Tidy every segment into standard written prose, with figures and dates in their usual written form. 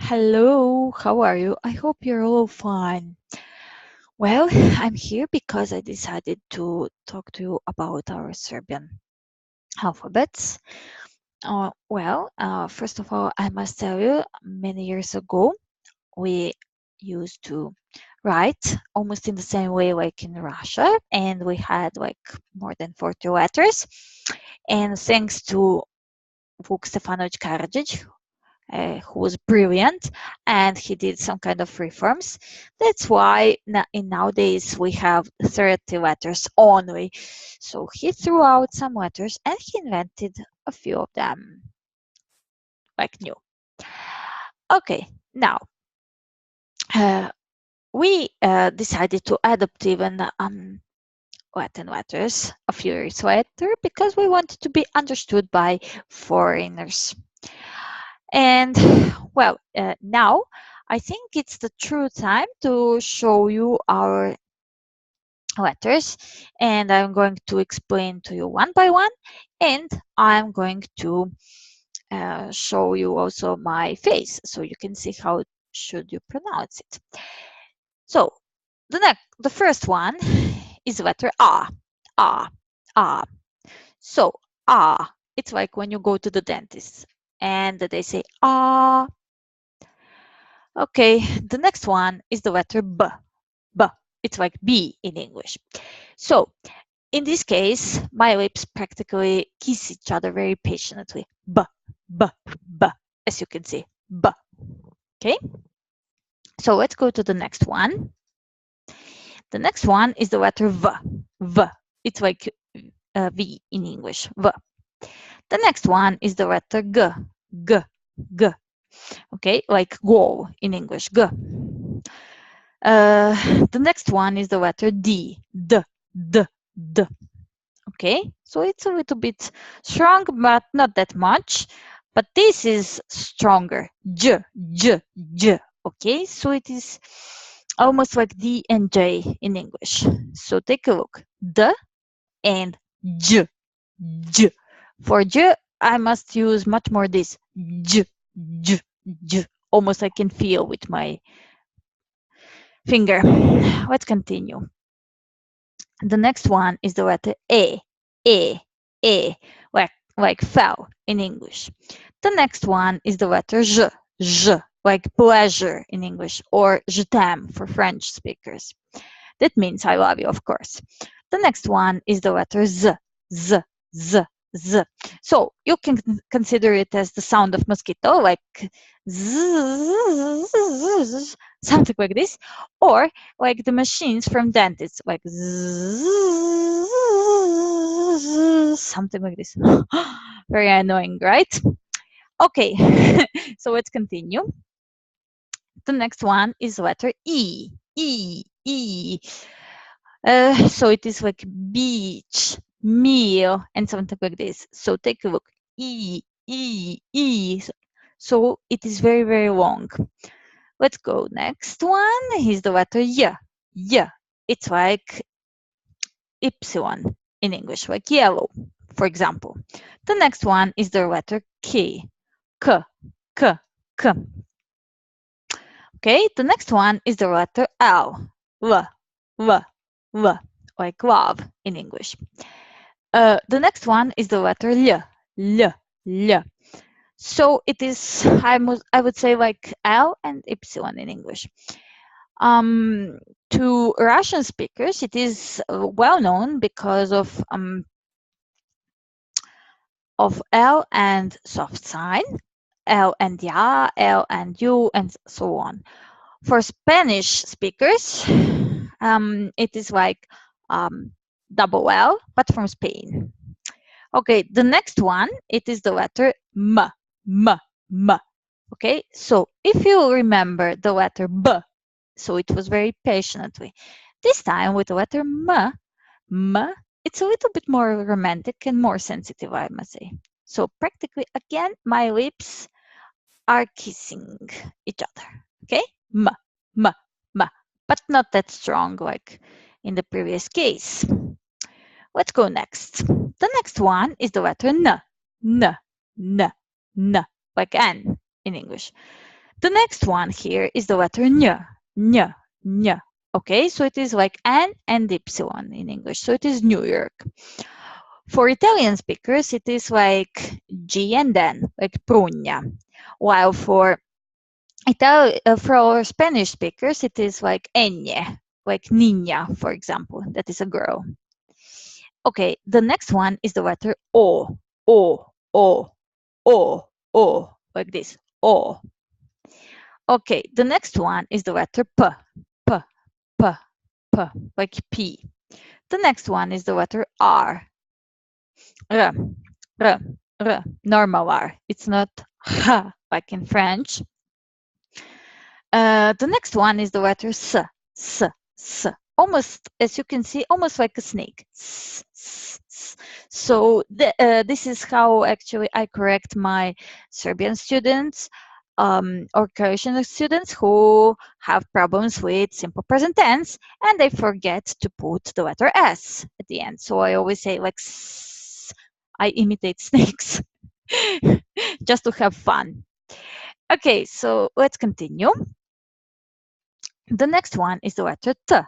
Hello, how are you? I hope you're all fine. Well, I'm here because I decided to talk to you about our Serbian alphabets. First of all, I must tell you, many years ago, we used to write almost in the same way like in Russia, and we had like more than 40 letters. And thanks to Vuk Stefanovic Karadžić, who was brilliant, and he did some kind of reforms. That's why in nowadays we have 30 letters only. So he threw out some letters and he invented a few of them like new. Okay, now we decided to adopt even Latin letters a few years later because we wanted to be understood by foreigners. And well, now I think it's the true time to show you our letters, and I'm going to explain to you one by one, and I'm going to show you also my face so you can see how should you pronounce it. So the first one is the letter A. A. A. So A, it's like when you go to the dentist and they say ah. Okay, the next one is the letter B. B. It's like B in English. So in this case, my lips practically kiss each other very passionately. B, B, B, as you can see. B. Okay, so let's go to the next one. The next one is the letter V. V. It's like V in English. V. The next one is the letter G. G. G. Okay, like go in English. G. The next one is the letter D. D. D. D. Okay, so it's a little bit strong, but not that much. But this is stronger. J. J. J. Okay, so it is almost like D and J in English. So take a look. D and J. J. For J, I must use much more this J, J, J. Almost I can feel with my finger. Let's continue. The next one is the letter A. A. A. Like fell in English. The next one is the letter J. J. Like pleasure in English, or je t'aime for French speakers. That means I love you, of course. The next one is the letter Z. Z. Z. Z. So you can consider it as the sound of mosquito, like zzz, something like this, or like the machines from dentists, like zzz, something like this. Very annoying, right? Okay, so let's continue. The next one is letter E. E. E. So it is like beach, meal, and something like this. So take a look. E, E, E. So it is very, very long. Let's go. Next one is the letter Y. Y. It's like Y in English, like yellow, for example. The next one is the letter K. K, K, K. Okay, the next one is the letter L. L, L, L, like love in English. The next one is the letter L. L. L. So it is, I would say, like L and Y in English. To Russian speakers, it is well known because of L and soft sign, L and ya, L and you, and so on. For Spanish speakers, it is like double L, but from Spain. Okay, the next one, it is the letter M. M. M. Okay, so if you remember the letter B, so it was very passionately. This time with the letter M, M, it's a little bit more romantic and more sensitive, I must say. So practically, again, my lips are kissing each other. Okay, M, M, M, but not that strong like in the previous case. Let's go next. The next one is the letter N. N, N, N, like N in English. The next one here is the letter N, N, N. Okay, so it is like N and Ypsilon in English. So it is New York. For Italian speakers, it is like G and N, like Prugna. While for Spanish speakers, it is like Ñ, like Niña, for example. That is a girl. Okay, the next one is the letter O, O, O, O, O, like this, O. Okay, the next one is the letter P, P, P, P, like P. The next one is the letter R, R, R, R, normal R. It's not H, like in French. The next one is the letter S, S, S. Almost, as you can see, almost like a snake. S, S, S. So this is how actually I correct my Serbian students or Croatian students who have problems with simple present tense and they forget to put the letter S at the end. So I always say like S. I imitate snakes just to have fun. Okay, so let's continue. The next one is the letter T,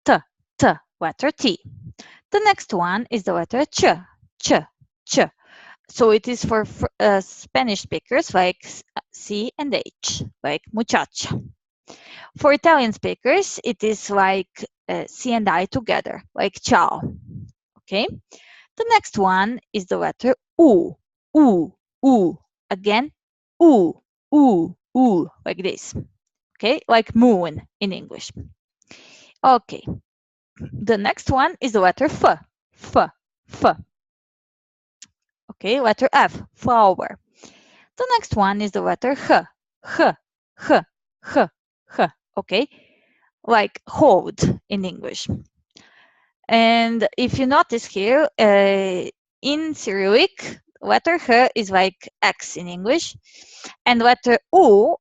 T, T, letter T. The next one is the letter Ch, Ch, Ch. So it is for Spanish speakers like C and H, like muchacha. For Italian speakers, it is like C and I together, like ciao. Okay. The next one is the letter U, U, U. Again, U, U, U, like this. Okay, like moon in English. Okay, the next one is the letter F, F, F. Okay, letter F, flower. The next one is the letter H, H, H, H, H. Okay, like hold in English. And if you notice here, in Cyrillic, letter H is like X in English, and letter U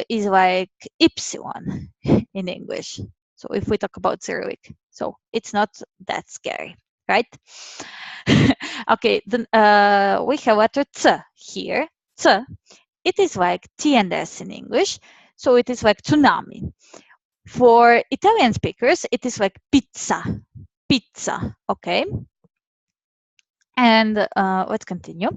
is like Ypsilon in English. So if we talk about Cyrillic, so it's not that scary, right? Okay, then we have letter T here. T, it is like T and S in English, so it is like tsunami. For Italian speakers, it is like pizza, pizza, okay? And let's continue.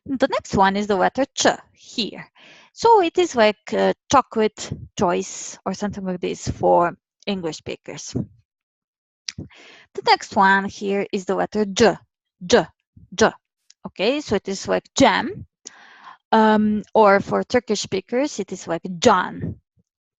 The next one is the letter Ch here. So it is like chocolate choice or something like this for English speakers. The next one here is the letter J, J, J. Okay, so it is like jam. Or for Turkish speakers, it is like John.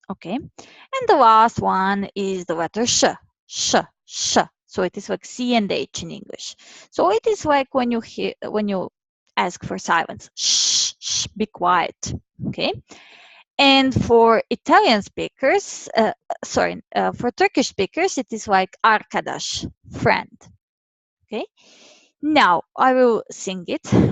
Okay, and the last one is the letter Sh, Sh, Sh. So it is like C and H in English. So it is like when you ask for silence, shh, shh, be quiet. Okay. And for Italian speakers, for Turkish speakers, it is like arkadaş, friend. Okay. Now I will sing it. So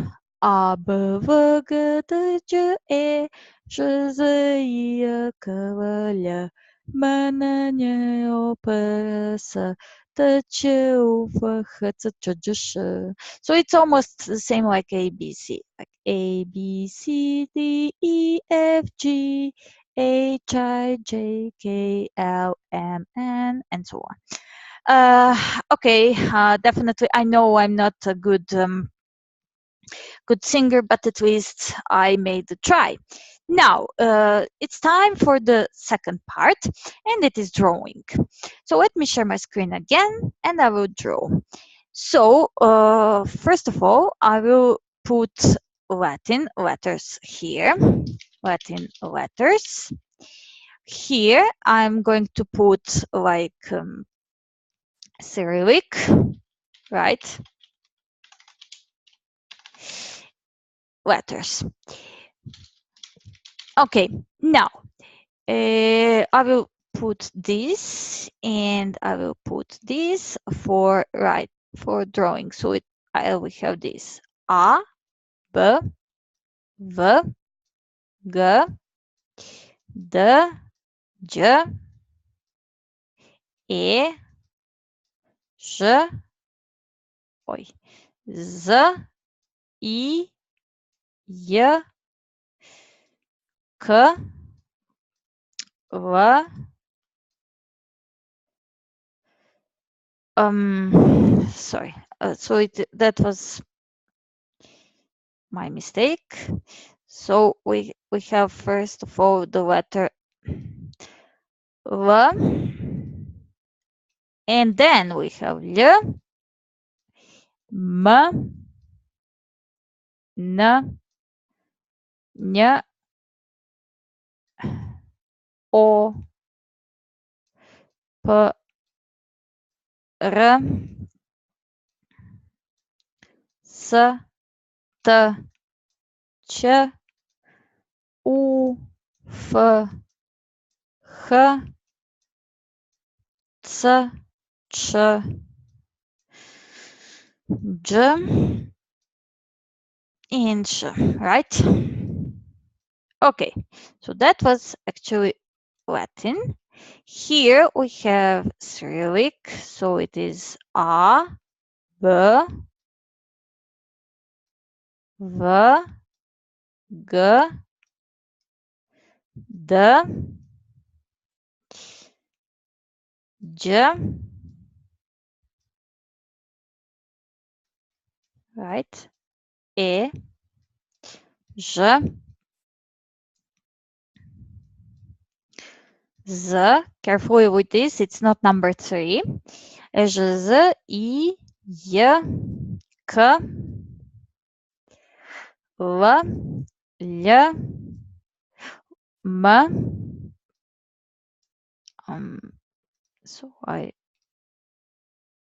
it's almost the same like ABC, like A, B, C, D, E, F, G, H, I, J, K, L, M, N, and so on. Okay, definitely. I know I'm not a good singer, but at least I made the try. Now, it's time for the second part, and it is drawing. So let me share my screen again, and I will draw. So, first of all, I will put Latin letters here, Latin letters. Here, I'm going to put like Cyrillic, right? Letters. Okay, now I will put this and I will put this for drawing. So I will have this A, B, V, G, D, J, E, Ž, Z, I, J, K, V. Sorry. So that was my mistake. So we have first of all the letter V, and then we have L, M, N, N, O, P, R, S, T, Č, U, F, H, C, Č, Đ, and Š, right? Okay, so that was actually Latin. Here we have Cyrillic, so it is A, B, V, G, D, J, right? E, Ž, Z. Carefully with this, it's not number 3. Ž, Z, I, J, K, L, L, M. So I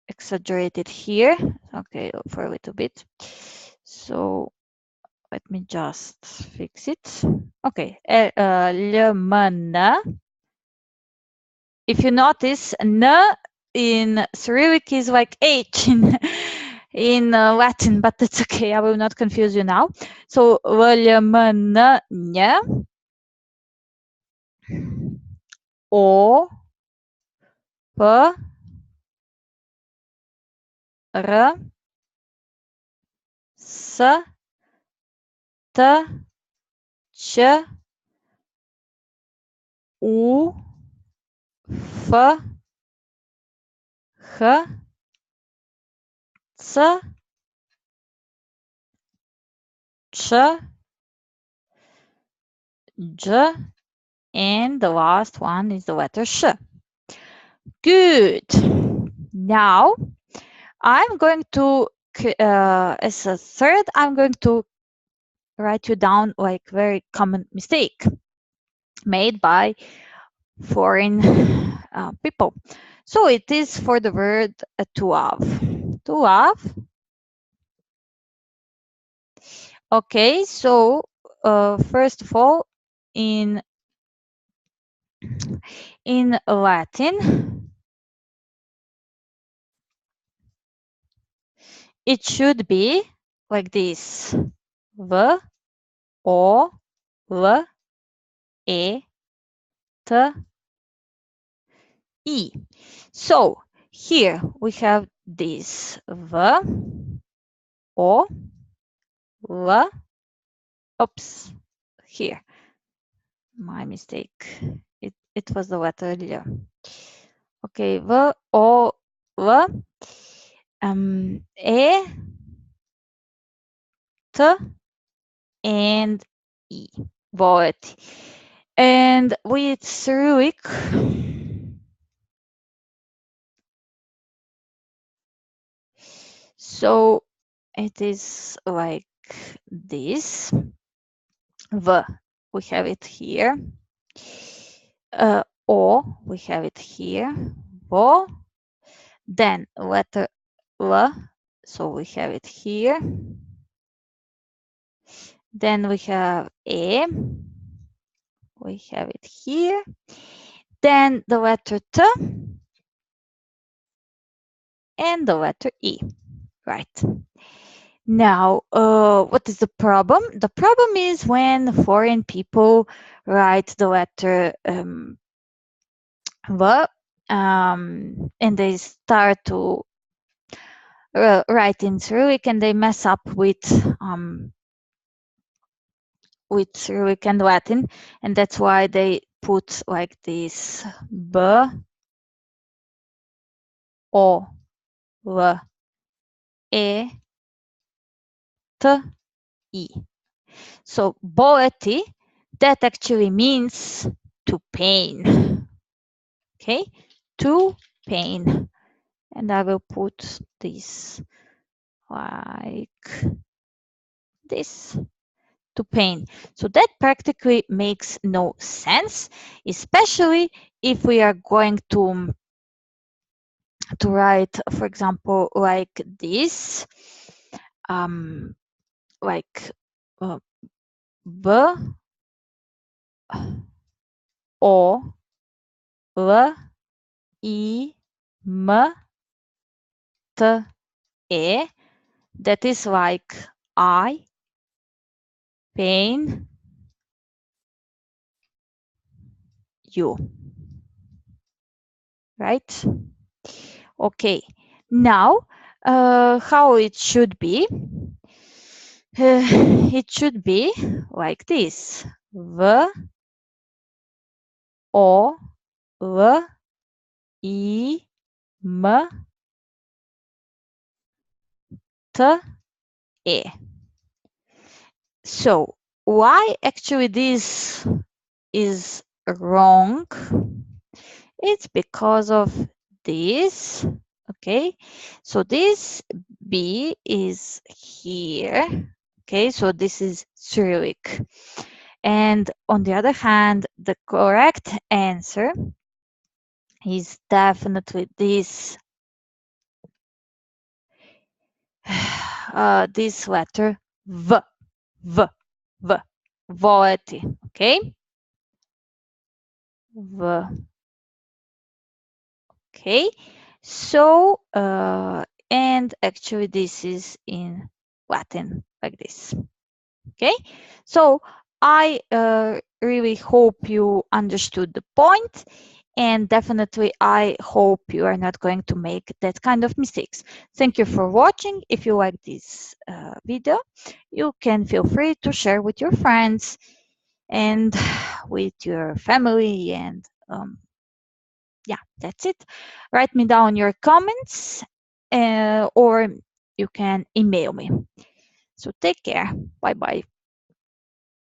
exaggerated here. Okay, for a little bit. So let me just fix it. Okay, L, M, N. If you notice, N in Cyrillic is like H in Latin, but that's okay. I will not confuse you now. So L, M, N, O, P, R, S, T, Č, U, F, H, C, Č, J, and the last one is the letter Sh. Good. Now I'm going to, as a third, I'm going to write you down like very common mistake made by foreign people. So it is for the word to have. To have. Okay, so first of all, in Latin, it should be like this: V, O, L, E, T, E. So here we have this V, O, L, oops, here, my mistake. It was the letter L. Okay, V, O, L, E, T, and E. Voet. And with Cyrillic, so it is like this. V, we have it here. O, we have it here. Vo. Then letter L, so we have it here. Then we have E, we have it here. Then the letter T and the letter E, right? Now, what is the problem? The problem is when foreign people write the letter V, and they start to write in Cyrillic, and they mess up with Cyrillic and Latin, and that's why they put like this: B, O, L, E, T, I. So boleti, that actually means to pain. Okay, to pain. And I will put this like this, to pain. So that practically makes no sense, especially if we are going to write, for example, like this, like B, O, L, I, M, T, E. That is like I, pain, you. Right? Okay. Now, how it should be? It should be like this: V, O, L, I, M, T, E. So why actually this is wrong? It's because of this. Okay, so this B is here. Okay, so this is Cyrillic. And on the other hand, the correct answer is definitely this this letter V, V, V, Voeti. Okay, V. Okay, so and actually this is in Latin like this. Okay, so I really hope you understood the point, and definitely I hope you are not going to make that kind of mistakes. Thank you for watching. If you like this video, you can feel free to share with your friends and with your family, and yeah, that's it. Write me down your comments, or you can email me. So take care. Bye bye.